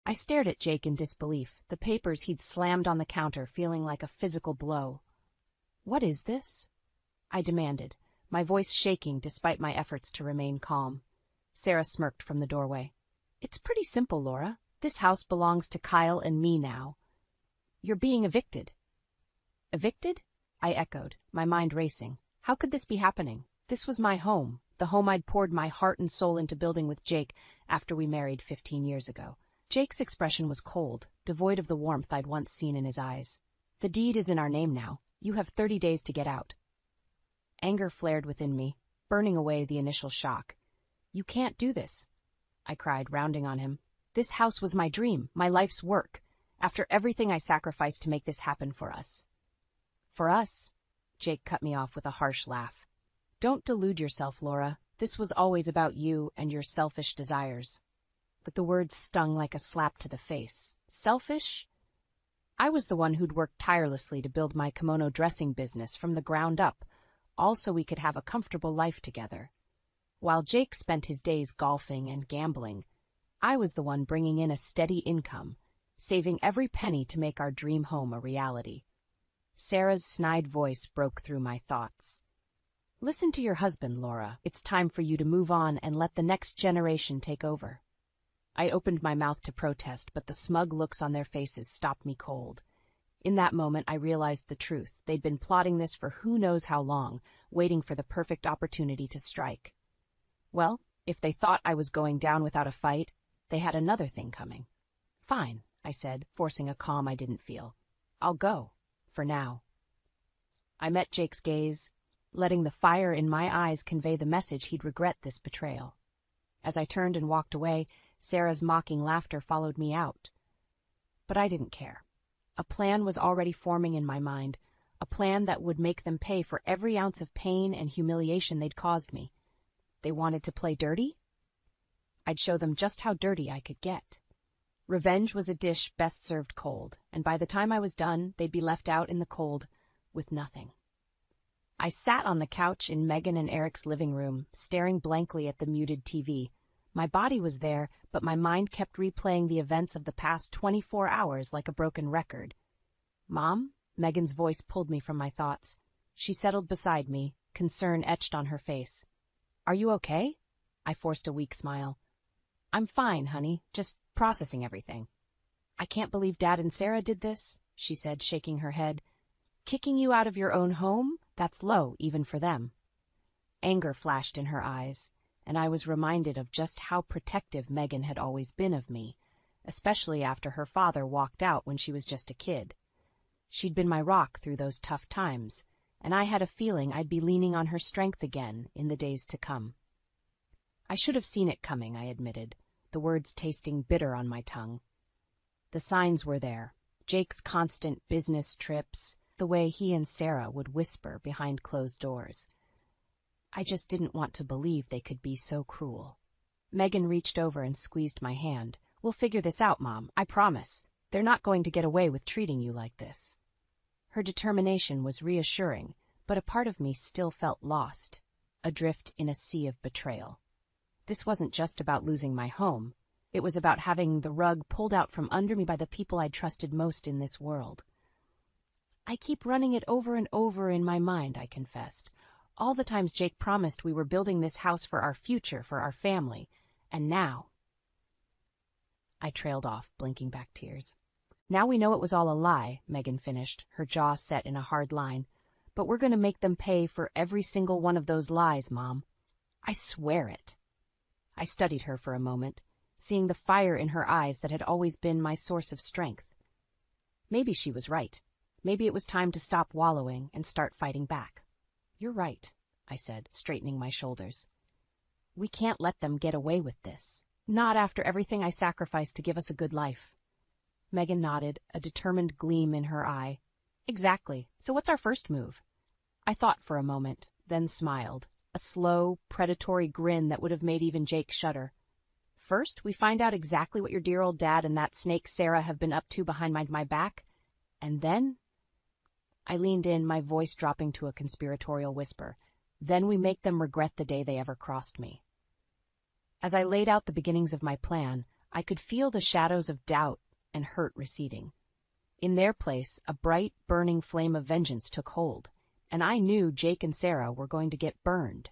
I stared at Jake in disbelief, the papers he'd slammed on the counter feeling like a physical blow. "What is this?" I demanded, my voice shaking despite my efforts to remain calm. Sarah smirked from the doorway. "It's pretty simple, Laura. This house belongs to Kyle and me now. You're being evicted." "Evicted?" I echoed, my mind racing. How could this be happening? This was my home, the home I'd poured my heart and soul into building with Jake after we married 15 years ago. Jake's expression was cold, devoid of the warmth I'd once seen in his eyes. "The deed is in our name now. You have 30 days to get out." Anger flared within me, burning away the initial shock. "You can't do this," I cried, rounding on him. "This house was my dream, my life's work, after everything I sacrificed to make this happen for us." "For us?" Jake cut me off with a harsh laugh. "Don't delude yourself, Laura. This was always about you and your selfish desires." But the words stung like a slap to the face. Selfish? I was the one who'd worked tirelessly to build my kimono dressing business from the ground up, all so we could have a comfortable life together. While Jake spent his days golfing and gambling, I was the one bringing in a steady income, saving every penny to make our dream home a reality. Sarah's snide voice broke through my thoughts. "Listen to your husband, Laura. It's time for you to move on and let the next generation take over." I opened my mouth to protest, but the smug looks on their faces stopped me cold. In that moment, I realized the truth. They'd been plotting this for who knows how long, waiting for the perfect opportunity to strike. Well, if they thought I was going down without a fight, they had another thing coming. "Fine," I said, forcing a calm I didn't feel. "I'll go. For now." I met Jake's gaze, letting the fire in my eyes convey the message he'd regret this betrayal. As I turned and walked away, Sarah's mocking laughter followed me out. But I didn't care. A plan was already forming in my mind, a plan that would make them pay for every ounce of pain and humiliation they'd caused me. They wanted to play dirty? I'd show them just how dirty I could get. Revenge was a dish best served cold, and by the time I was done, they'd be left out in the cold with nothing. I sat on the couch in Megan and Eric's living room, staring blankly at the muted TV. My body was there, but my mind kept replaying the events of the past 24 hours like a broken record. "Mom?" Megan's voice pulled me from my thoughts. She settled beside me, concern etched on her face. "Are you okay?" I forced a weak smile. "I'm fine, honey, just processing everything." "I can't believe Dad and Sarah did this," she said, shaking her head. "Kicking you out of your own home? That's low, even for them." Anger flashed in her eyes, and I was reminded of just how protective Megan had always been of me, especially after her father walked out when she was just a kid. She'd been my rock through those tough times, and I had a feeling I'd be leaning on her strength again in the days to come. I should have seen it coming, I admitted, the words tasting bitter on my tongue. The signs were there, Jake's constant business trips, the way he and Sarah would whisper behind closed doors. I just didn't want to believe they could be so cruel. Megan reached over and squeezed my hand. "We'll figure this out, Mom, I promise. They're not going to get away with treating you like this." Her determination was reassuring, but a part of me still felt lost, adrift in a sea of betrayal. This wasn't just about losing my home. It was about having the rug pulled out from under me by the people I'd trusted most in this world. I keep running it over and over in my mind, I confessed. All the times Jake promised we were building this house for our future, for our family. And now... I trailed off, blinking back tears. "Now we know it was all a lie," Megan finished, her jaw set in a hard line. "But we're going to make them pay for every single one of those lies, Mom. I swear it." I studied her for a moment, seeing the fire in her eyes that had always been my source of strength. Maybe she was right. Maybe it was time to stop wallowing and start fighting back. "You're right," I said, straightening my shoulders. "We can't let them get away with this. Not after everything I sacrificed to give us a good life." Megan nodded, a determined gleam in her eye. "Exactly. So what's our first move?" I thought for a moment, then smiled, a slow, predatory grin that would have made even Jake shudder. "First, we find out exactly what your dear old dad and that snake Sarah have been up to behind my back, and then..." I leaned in, my voice dropping to a conspiratorial whisper. "Then we make them regret the day they ever crossed me." As I laid out the beginnings of my plan, I could feel the shadows of doubt and hurt receding. In their place, a bright, burning flame of vengeance took hold, and I knew Jake and Sarah were going to get burned.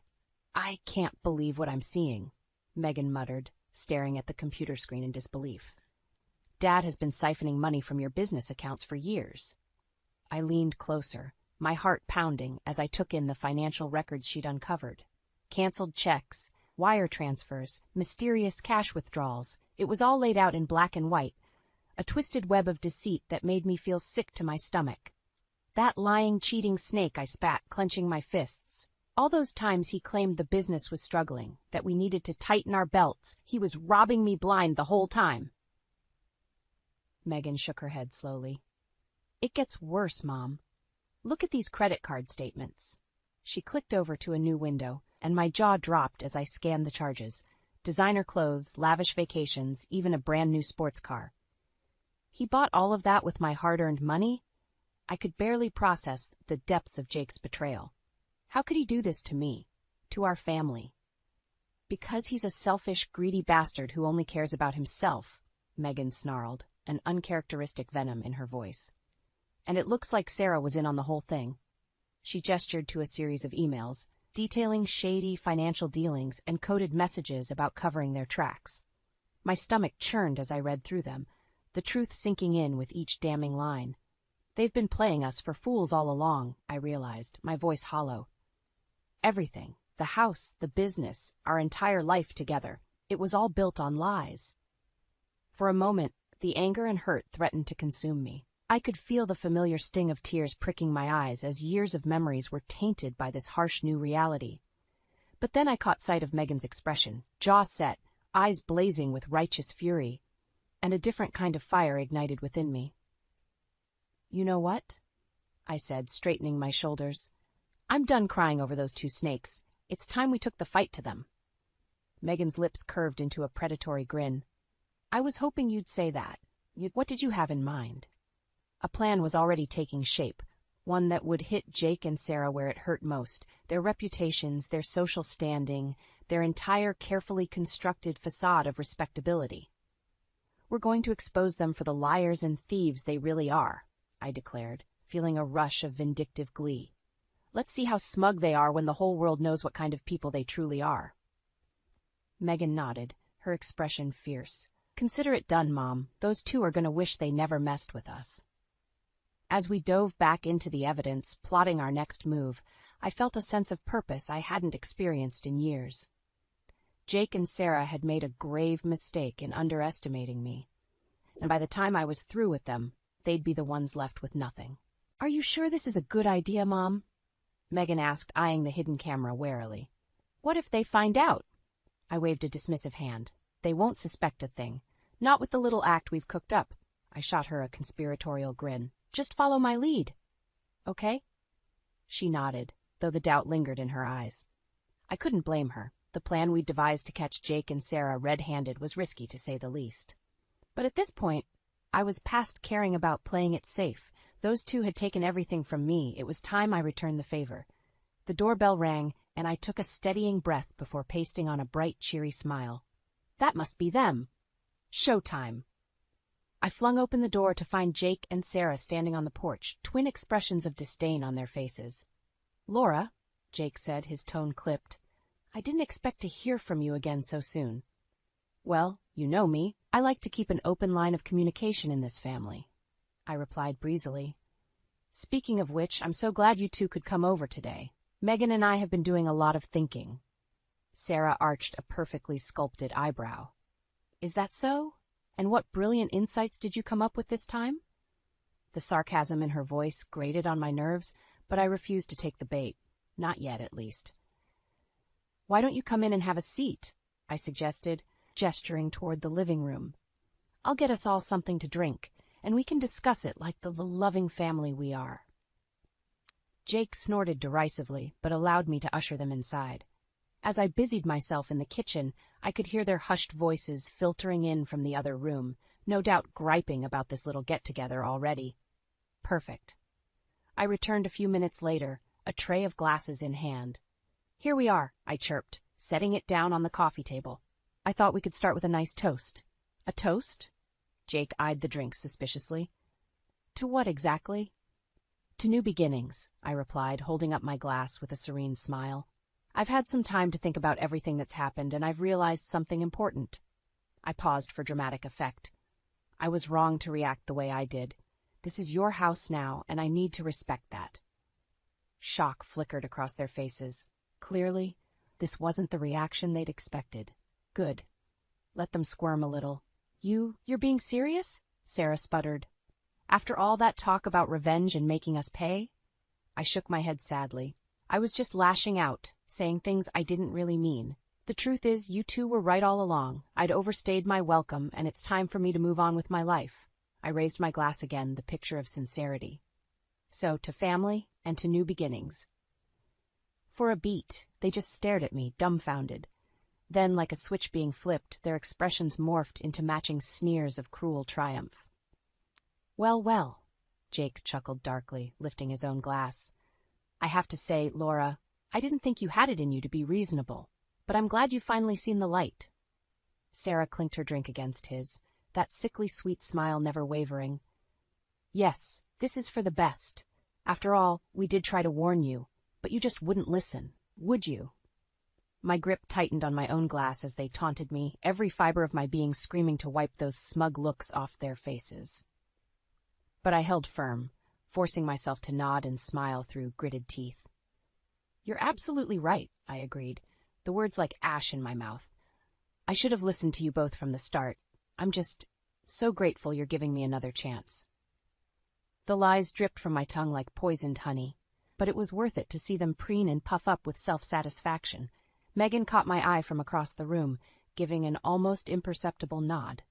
"I can't believe what I'm seeing," Megan muttered, staring at the computer screen in disbelief. "Dad has been siphoning money from your business accounts for years." I leaned closer, my heart pounding as I took in the financial records she'd uncovered. Canceled checks, wire transfers, mysterious cash withdrawals. It was all laid out in black and white, a twisted web of deceit that made me feel sick to my stomach. "That lying, cheating snake," I spat, clenching my fists. "All those times he claimed the business was struggling, that we needed to tighten our belts, he was robbing me blind the whole time." Megan shook her head slowly. "It gets worse, Mom. Look at these credit card statements." She clicked over to a new window, and my jaw dropped as I scanned the charges. Designer clothes, lavish vacations, even a brand new sports car. He bought all of that with my hard-earned money? I could barely process the depths of Jake's betrayal. How could he do this to me, to our family? "Because he's a selfish, greedy bastard who only cares about himself," Megan snarled, an uncharacteristic venom in her voice. "And it looks like Sarah was in on the whole thing." She gestured to a series of emails, detailing shady financial dealings and coded messages about covering their tracks. My stomach churned as I read through them, the truth sinking in with each damning line. They've been playing us for fools all along, I realized, my voice hollow. Everything, the house, the business, our entire life together, it was all built on lies. For a moment, the anger and hurt threatened to consume me. I could feel the familiar sting of tears pricking my eyes as years of memories were tainted by this harsh new reality. But then I caught sight of Megan's expression, jaw set, eyes blazing with righteous fury, and a different kind of fire ignited within me. "You know what?" I said, straightening my shoulders. "I'm done crying over those two snakes. It's time we took the fight to them." Megan's lips curved into a predatory grin. "I was hoping you'd say that. What did you have in mind?" A plan was already taking shape, one that would hit Jake and Sarah where it hurt most, their reputations, their social standing, their entire carefully constructed facade of respectability. "We're going to expose them for the liars and thieves they really are," I declared, feeling a rush of vindictive glee. "Let's see how smug they are when the whole world knows what kind of people they truly are." Megan nodded, her expression fierce. "Consider it done, Mom. Those two are going to wish they never messed with us." As we dove back into the evidence, plotting our next move, I felt a sense of purpose I hadn't experienced in years. Jake and Sarah had made a grave mistake in underestimating me, and by the time I was through with them, they'd be the ones left with nothing. "Are you sure this is a good idea, Mom?" Megan asked, eyeing the hidden camera warily. "What if they find out?" I waved a dismissive hand. "They won't suspect a thing. Not with the little act we've cooked up." I shot her a conspiratorial grin. "Just follow my lead. Okay?" She nodded, though the doubt lingered in her eyes. I couldn't blame her. The plan we'd devised to catch Jake and Sarah red-handed was risky, to say the least. But at this point, I was past caring about playing it safe. Those two had taken everything from me. It was time I returned the favor. The doorbell rang, and I took a steadying breath before pasting on a bright, cheery smile. That must be them. Showtime. I flung open the door to find Jake and Sarah standing on the porch, twin expressions of disdain on their faces. "Laura," Jake said, his tone clipped, "I didn't expect to hear from you again so soon." "Well, you know me. I like to keep an open line of communication in this family," I replied breezily. "Speaking of which, I'm so glad you two could come over today. Megan and I have been doing a lot of thinking." Sarah arched a perfectly sculpted eyebrow. "Is that so? And what brilliant insights did you come up with this time?" The sarcasm in her voice grated on my nerves, but I refused to take the bait. Not yet, at least. "Why don't you come in and have a seat?" I suggested, gesturing toward the living room. "I'll get us all something to drink, and we can discuss it like the loving family we are." Jake snorted derisively, but allowed me to usher them inside. As I busied myself in the kitchen, I could hear their hushed voices filtering in from the other room, no doubt griping about this little get-together already. Perfect. I returned a few minutes later, a tray of glasses in hand. "Here we are," I chirped, setting it down on the coffee table. "I thought we could start with a nice toast." A toast? Jake eyed the drink suspiciously. To what exactly? To new beginnings, I replied, holding up my glass with a serene smile. I've had some time to think about everything that's happened, and I've realized something important. I paused for dramatic effect. I was wrong to react the way I did. This is your house now, and I need to respect that. Shock flickered across their faces. Clearly, this wasn't the reaction they'd expected. Good. Let them squirm a little. You're being serious? Sarah sputtered. After all that talk about revenge and making us pay? I shook my head sadly. I was just lashing out, saying things I didn't really mean. The truth is, you two were right all along. I'd overstayed my welcome, and it's time for me to move on with my life. I raised my glass again, the picture of sincerity. So, to family and to new beginnings. For a beat, they just stared at me, dumbfounded. Then, like a switch being flipped, their expressions morphed into matching sneers of cruel triumph. Well, well, Jake chuckled darkly, lifting his own glass. I have to say, Laura, I didn't think you had it in you to be reasonable, but I'm glad you've finally seen the light. Sarah clinked her drink against his, that sickly sweet smile never wavering. Yes, this is for the best. After all, we did try to warn you, but you just wouldn't listen, would you? My grip tightened on my own glass as they taunted me, every fiber of my being screaming to wipe those smug looks off their faces. But I held firm, forcing myself to nod and smile through gritted teeth. You're absolutely right, I agreed, the words like ash in my mouth. I should have listened to you both from the start. I'm just so grateful you're giving me another chance. The lies dripped from my tongue like poisoned honey, but it was worth it to see them preen and puff up with self-satisfaction. Megan caught my eye from across the room, giving an almost imperceptible nod.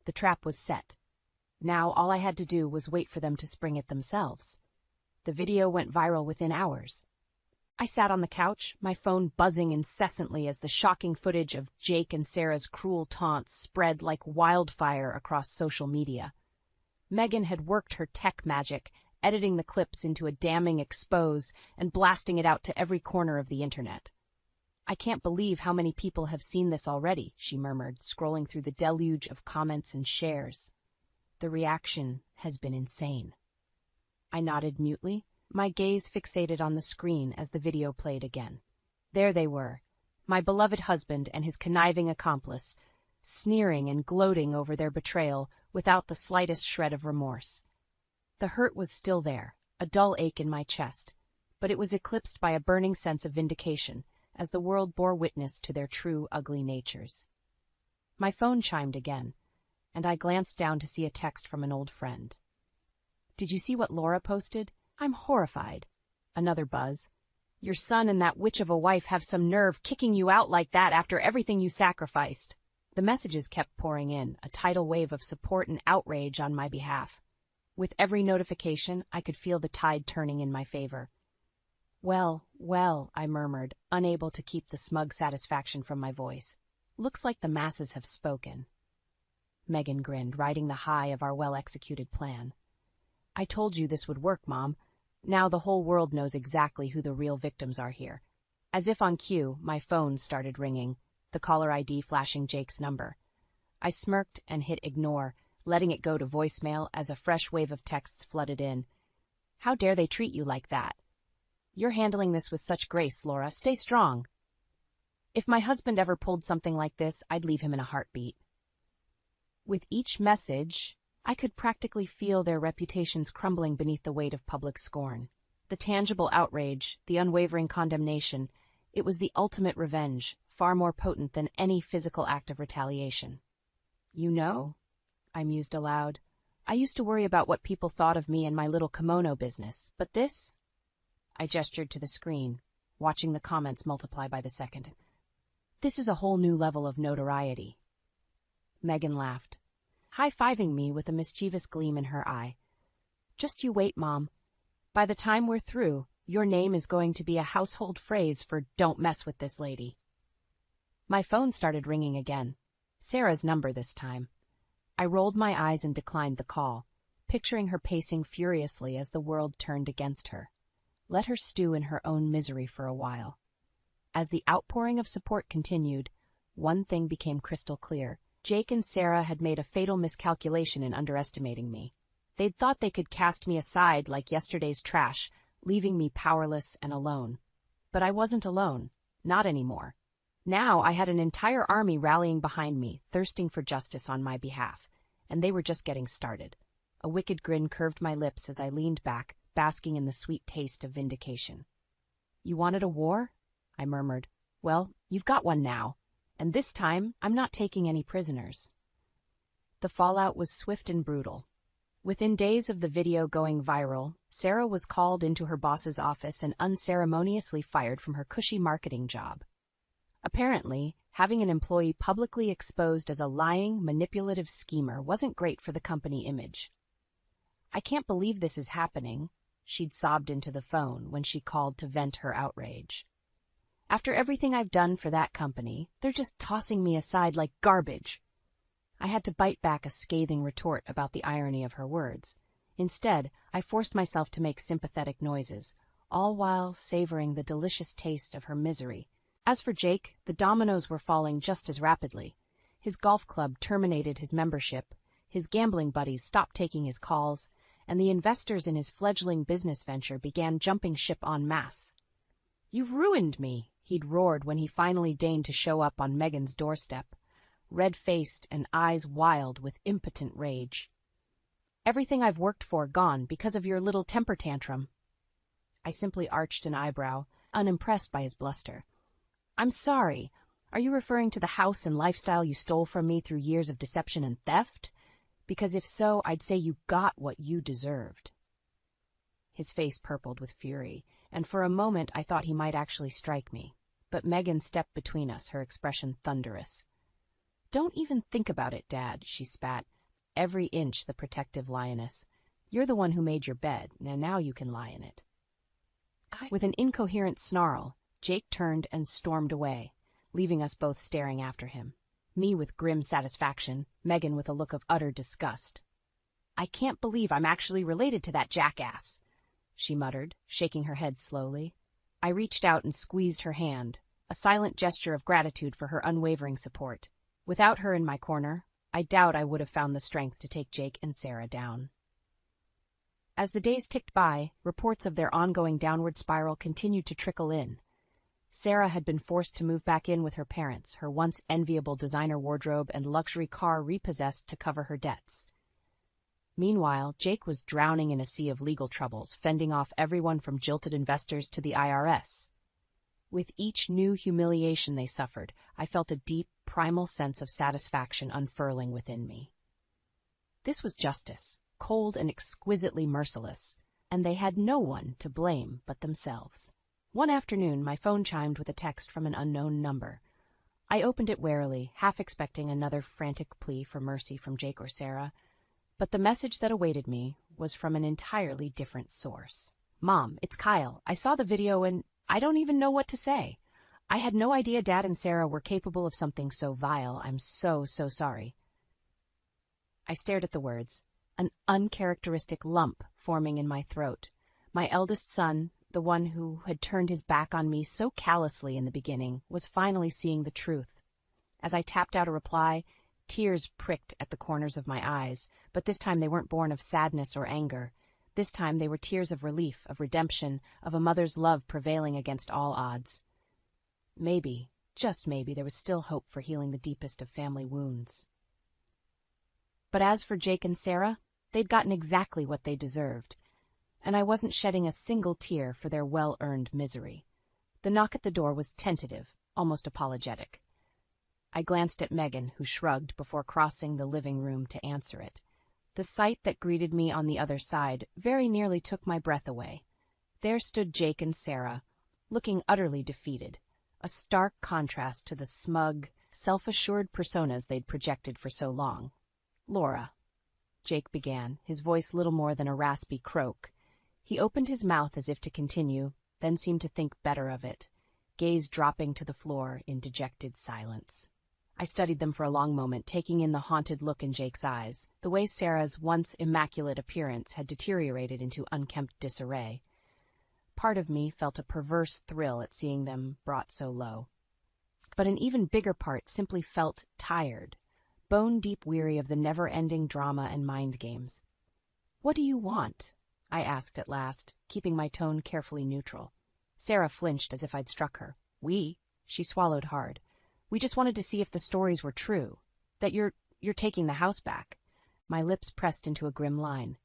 The trap was set. Now all I had to do was wait for them to spring it themselves. The video went viral within hours. I sat on the couch, my phone buzzing incessantly as the shocking footage of Jake and Sarah's cruel taunts spread like wildfire across social media. Megan had worked her tech magic, editing the clips into a damning expose and blasting it out to every corner of the internet. I can't believe how many people have seen this already, she murmured, scrolling through the deluge of comments and shares. The reaction has been insane. I nodded mutely, my gaze fixated on the screen as the video played again. There they were, my beloved husband and his conniving accomplice, sneering and gloating over their betrayal without the slightest shred of remorse. The hurt was still there, a dull ache in my chest, but it was eclipsed by a burning sense of vindication as the world bore witness to their true ugly natures. My phone chimed again, and I glanced down to see a text from an old friend. Did you see what Laura posted? I'm horrified. Another buzz. Your son and that witch of a wife have some nerve kicking you out like that after everything you sacrificed. The messages kept pouring in, a tidal wave of support and outrage on my behalf. With every notification, I could feel the tide turning in my favor. Well, well, I murmured, unable to keep the smug satisfaction from my voice. Looks like the masses have spoken. Megan grinned, riding the high of our well-executed plan. I told you this would work, Mom. Now the whole world knows exactly who the real victims are here. As if on cue, my phone started ringing, the caller ID flashing Jake's number. I smirked and hit ignore, letting it go to voicemail as a fresh wave of texts flooded in. How dare they treat you like that? You're handling this with such grace, Laura. Stay strong. If my husband ever pulled something like this, I'd leave him in a heartbeat. With each message, I could practically feel their reputations crumbling beneath the weight of public scorn. The tangible outrage, the unwavering condemnation, it was the ultimate revenge, far more potent than any physical act of retaliation. You know, I mused aloud, I used to worry about what people thought of me and my little kimono business, but this? I gestured to the screen, watching the comments multiply by the second. This is a whole new level of notoriety. Megan laughed, high-fiving me with a mischievous gleam in her eye. Just you wait, Mom. By the time we're through, your name is going to be a household phrase for don't mess with this lady. My phone started ringing again. Sarah's number this time. I rolled my eyes and declined the call, picturing her pacing furiously as the world turned against her. Let her stew in her own misery for a while. As the outpouring of support continued, one thing became crystal clear. Jake and Sarah had made a fatal miscalculation in underestimating me. They'd thought they could cast me aside like yesterday's trash, leaving me powerless and alone. But I wasn't alone. Not anymore. Now I had an entire army rallying behind me, thirsting for justice on my behalf, and they were just getting started. A wicked grin curved my lips as I leaned back, basking in the sweet taste of vindication. "You wanted a war?" I murmured. "Well, you've got one now, and this time I'm not taking any prisoners." The fallout was swift and brutal. Within days of the video going viral, Sarah was called into her boss's office and unceremoniously fired from her cushy marketing job. Apparently, having an employee publicly exposed as a lying, manipulative schemer wasn't great for the company image. "I can't believe this is happening," she'd sobbed into the phone when she called to vent her outrage. "After everything I've done for that company, they're just tossing me aside like garbage." I had to bite back a scathing retort about the irony of her words. Instead, I forced myself to make sympathetic noises, all while savoring the delicious taste of her misery. As for Jake, the dominoes were falling just as rapidly. His golf club terminated his membership, his gambling buddies stopped taking his calls, and the investors in his fledgling business venture began jumping ship en masse. "You've ruined me," he'd roared when he finally deigned to show up on Megan's doorstep, red-faced and eyes wild with impotent rage. "Everything I've worked for gone because of your little temper tantrum." I simply arched an eyebrow, unimpressed by his bluster. "I'm sorry. Are you referring to the house and lifestyle you stole from me through years of deception and theft? Because if so, I'd say you got what you deserved." His face purpled with fury, and for a moment I thought he might actually strike me. But Megan stepped between us, her expression thunderous. "Don't even think about it, Dad," she spat, every inch the protective lioness. "You're the one who made your bed, and now you can lie in it." With an incoherent snarl, Jake turned and stormed away, leaving us both staring after him. Me with grim satisfaction, Megan with a look of utter disgust. "I can't believe I'm actually related to that jackass," she muttered, shaking her head slowly. I reached out and squeezed her hand, a silent gesture of gratitude for her unwavering support. Without her in my corner, I doubt I would have found the strength to take Jake and Sarah down. As the days ticked by, reports of their ongoing downward spiral continued to trickle in. Sarah had been forced to move back in with her parents, her once enviable designer wardrobe and luxury car repossessed to cover her debts. Meanwhile, Jake was drowning in a sea of legal troubles, fending off everyone from jilted investors to the IRS. With each new humiliation they suffered, I felt a deep, primal sense of satisfaction unfurling within me. This was justice, cold and exquisitely merciless, and they had no one to blame but themselves. One afternoon, my phone chimed with a text from an unknown number. I opened it warily, half expecting another frantic plea for mercy from Jake or Sarah, but the message that awaited me was from an entirely different source. "Mom, it's Kyle. I saw the video and I don't even know what to say. I had no idea Dad and Sarah were capable of something so vile. I'm so sorry." I stared at the words, an uncharacteristic lump forming in my throat. My eldest son, the one who had turned his back on me so callously in the beginning, was finally seeing the truth. As I tapped out a reply, tears pricked at the corners of my eyes, but this time they weren't born of sadness or anger. This time they were tears of relief, of redemption, of a mother's love prevailing against all odds. Maybe, just maybe, there was still hope for healing the deepest of family wounds. But as for Jake and Sarah, they'd gotten exactly what they deserved, and I wasn't shedding a single tear for their well-earned misery. The knock at the door was tentative, almost apologetic. I glanced at Megan, who shrugged before crossing the living room to answer it. The sight that greeted me on the other side very nearly took my breath away. There stood Jake and Sarah, looking utterly defeated, a stark contrast to the smug, self-assured personas they'd projected for so long. "Laura," Jake began, his voice little more than a raspy croak. He opened his mouth as if to continue, then seemed to think better of it, gaze dropping to the floor in dejected silence. I studied them for a long moment, taking in the haunted look in Jake's eyes, the way Sarah's once immaculate appearance had deteriorated into unkempt disarray. Part of me felt a perverse thrill at seeing them brought so low. But an even bigger part simply felt tired, bone-deep weary of the never-ending drama and mind games. "What do you want?" I asked at last, keeping my tone carefully neutral. Sarah flinched as if I'd struck her. "We?" She swallowed hard. "We just wanted to see if the stories were true. That you're taking the house back." My lips pressed into a grim line.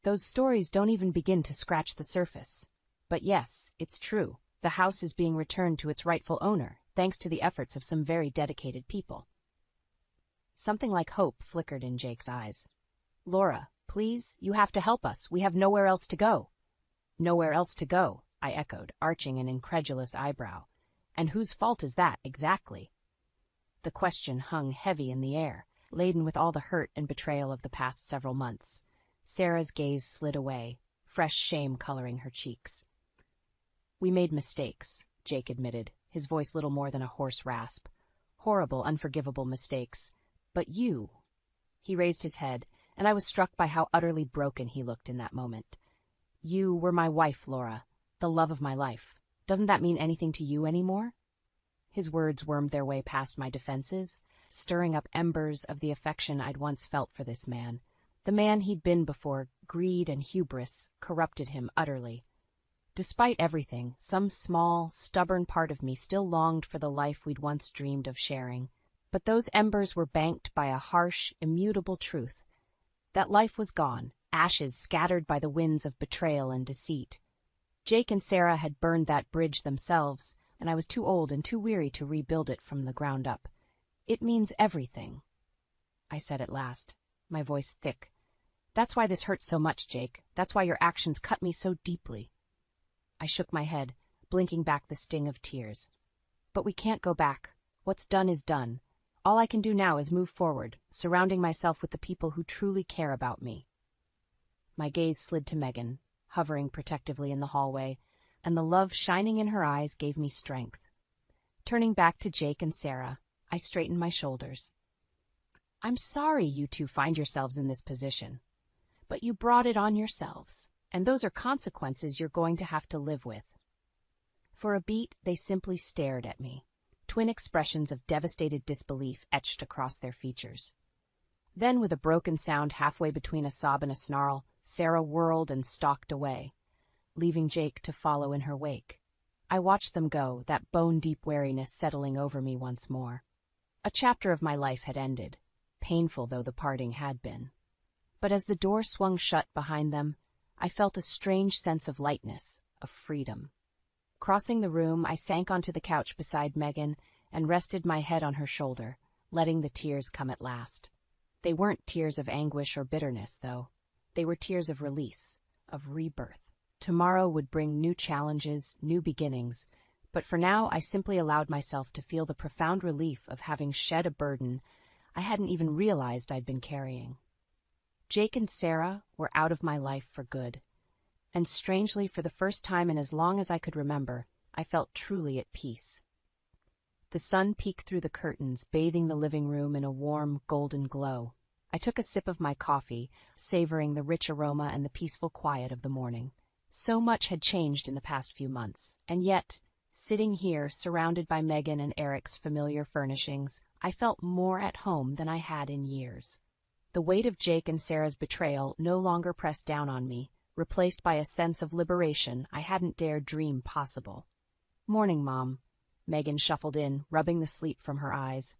"Those stories don't even begin to scratch the surface. But yes, it's true. The house is being returned to its rightful owner, thanks to the efforts of some very dedicated people." Something like hope flickered in Jake's eyes. "Laura, please, you have to help us. We have nowhere else to go." "Nowhere else to go," I echoed, arching an incredulous eyebrow. "And whose fault is that, exactly?" The question hung heavy in the air, laden with all the hurt and betrayal of the past several months. Sarah's gaze slid away, fresh shame coloring her cheeks. "We made mistakes," Jake admitted, his voice little more than a hoarse rasp. "Horrible, unforgivable mistakes. But you—" He raised his head, and I was struck by how utterly broken he looked in that moment. "You were my wife, Laura, the love of my life. Doesn't that mean anything to you anymore?" His words wormed their way past my defenses, stirring up embers of the affection I'd once felt for this man. The man he'd been before greed and hubris corrupted him utterly. Despite everything, some small, stubborn part of me still longed for the life we'd once dreamed of sharing. But those embers were banked by a harsh, immutable truth. That life was gone, ashes scattered by the winds of betrayal and deceit. Jake and Sarah had burned that bridge themselves, and I was too old and too weary to rebuild it from the ground up. "It means everything," I said at last, my voice thick. "That's why this hurts so much, Jake. That's why your actions cut me so deeply." I shook my head, blinking back the sting of tears. "But we can't go back. What's done is done. All I can do now is move forward, surrounding myself with the people who truly care about me." My gaze slid to Megan, hovering protectively in the hallway, and the love shining in her eyes gave me strength. Turning back to Jake and Sarah, I straightened my shoulders. "I'm sorry you two find yourselves in this position. But you brought it on yourselves, and those are consequences you're going to have to live with." For a beat, they simply stared at me, twin expressions of devastated disbelief etched across their features. Then, with a broken sound halfway between a sob and a snarl, Sarah whirled and stalked away, leaving Jake to follow in her wake. I watched them go, that bone-deep weariness settling over me once more. A chapter of my life had ended, painful though the parting had been. But as the door swung shut behind them, I felt a strange sense of lightness, of freedom. Crossing the room, I sank onto the couch beside Megan and rested my head on her shoulder, letting the tears come at last. They weren't tears of anguish or bitterness, though. They were tears of release, of rebirth. Tomorrow would bring new challenges, new beginnings, but for now I simply allowed myself to feel the profound relief of having shed a burden I hadn't even realized I'd been carrying. Jake and Sarah were out of my life for good, and strangely, for the first time in as long as I could remember, I felt truly at peace. The sun peeked through the curtains, bathing the living room in a warm, golden glow. I took a sip of my coffee, savoring the rich aroma and the peaceful quiet of the morning. So much had changed in the past few months, and yet, sitting here, surrounded by Megan and Eric's familiar furnishings, I felt more at home than I had in years. The weight of Jake and Sarah's betrayal no longer pressed down on me, replaced by a sense of liberation I hadn't dared dream possible. "Morning, Mom." Megan shuffled in, rubbing the sleep from her eyes.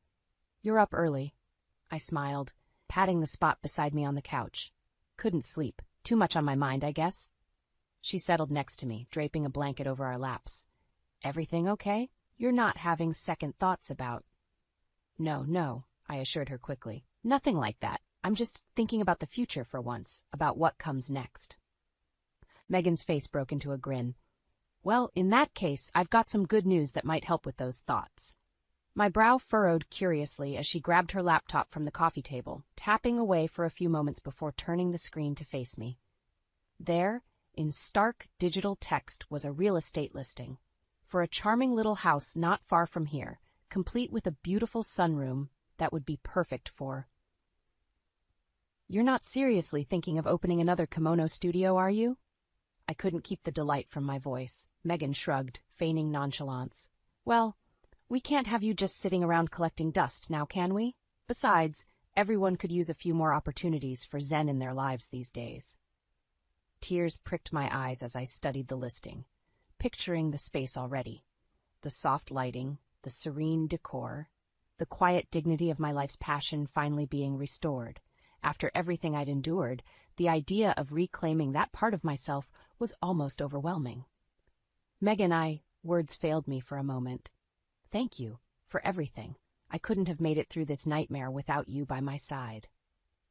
"You're up early." I smiled, patting the spot beside me on the couch. "Couldn't sleep. Too much on my mind, I guess." She settled next to me, draping a blanket over our laps. "Everything okay? You're not having second thoughts about—" No, I assured her quickly. "Nothing like that. I'm just thinking about the future for once, about what comes next." Megan's face broke into a grin. "Well, in that case, I've got some good news that might help with those thoughts." My brow furrowed curiously as she grabbed her laptop from the coffee table, tapping away for a few moments before turning the screen to face me. There, in stark digital text, was a real estate listing for a charming little house not far from here, complete with a beautiful sunroom that would be perfect for... "You're not seriously thinking of opening another kimono studio, are you?" I couldn't keep the delight from my voice. Megan shrugged, feigning nonchalance. "Well, we can't have you just sitting around collecting dust now, can we? Besides, Everyone could use a few more opportunities for Zen in their lives these days. Tears pricked my eyes as I studied the listing, picturing the space already. The soft lighting, the serene decor, the quiet dignity of my life's passion finally being restored. After everything I'd endured, the idea of reclaiming that part of myself was almost overwhelming. Megan, words failed me for a moment. Thank you for everything. I couldn't have made it through this nightmare without you by my side.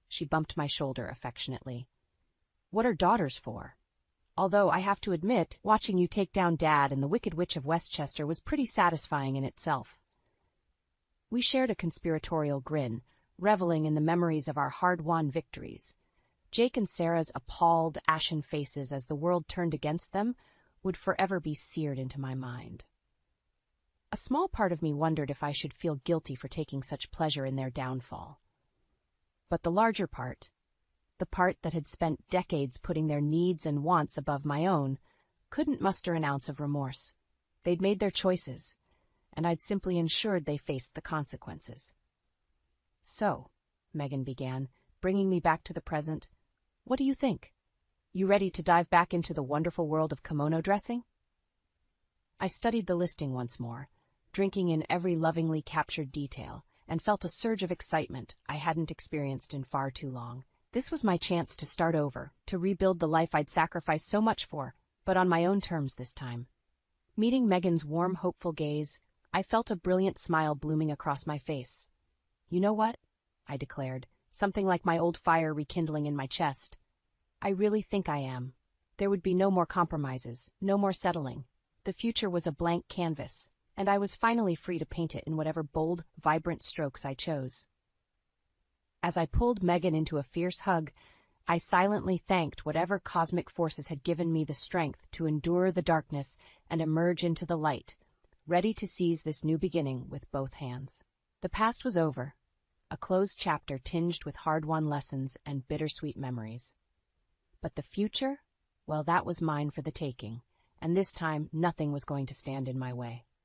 She bumped my shoulder affectionately. What are daughters for? Although I have to admit, watching you take down Dad and the Wicked Witch of Westchester was pretty satisfying in itself. We shared a conspiratorial grin, reveling in the memories of our hard-won victories. Jake and Sarah's appalled, ashen faces as the world turned against them would forever be seared into my mind. A small part of me wondered if I should feel guilty for taking such pleasure in their downfall. But the larger part, the part that had spent decades putting their needs and wants above my own, couldn't muster an ounce of remorse. They'd made their choices, and I'd simply ensured they faced the consequences. So, Megan began, bringing me back to the present, what do you think? You ready to dive back into the wonderful world of kimono dressing? I studied the listing once more, drinking in every lovingly captured detail, and felt a surge of excitement I hadn't experienced in far too long. This was my chance to start over, to rebuild the life I'd sacrificed so much for, but on my own terms this time. Meeting Megan's warm, hopeful gaze, I felt a brilliant smile blooming across my face. You know what? I declared, something like my old fire rekindling in my chest. I really think I am. There would be no more compromises, no more settling. The future was a blank canvas, and I was finally free to paint it in whatever bold, vibrant strokes I chose. As I pulled Megan into a fierce hug, I silently thanked whatever cosmic forces had given me the strength to endure the darkness and emerge into the light, ready to seize this new beginning with both hands. The past was over, a closed chapter tinged with hard-won lessons and bittersweet memories. But the future? Well, that was mine for the taking, and this time nothing was going to stand in my way.